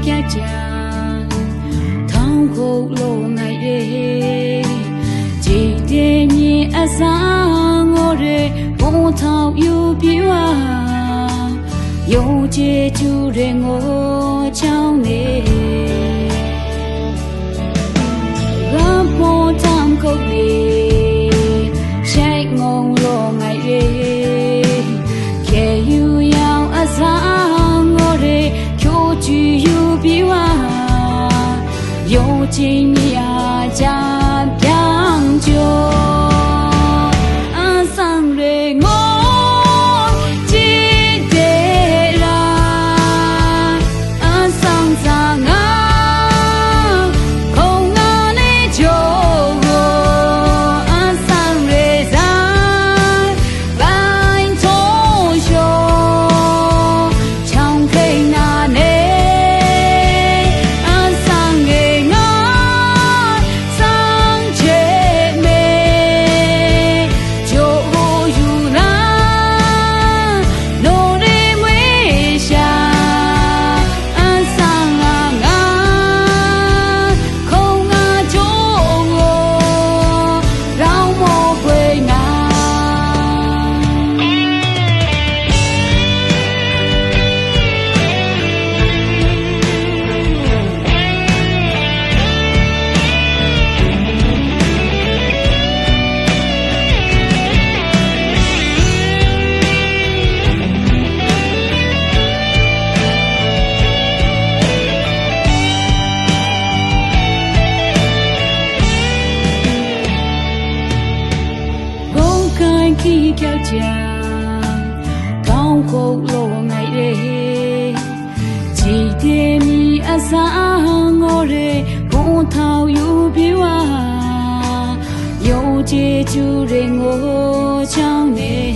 家家，痛苦路爱耶，几点你爱上我的波涛有比哇，有解就让我叫你，让波涛口里，谁我路爱耶，给有要爱上我的。只有比我有情呀加强就安上人我记得啦安上上啊空啊你就我安上人上白头袖强开那内。khi kéo chàng cao khổ lộ ngày đêm chỉ thêm mi asa ngô re hôn thao yu biwa yu che chu re ngô chang ne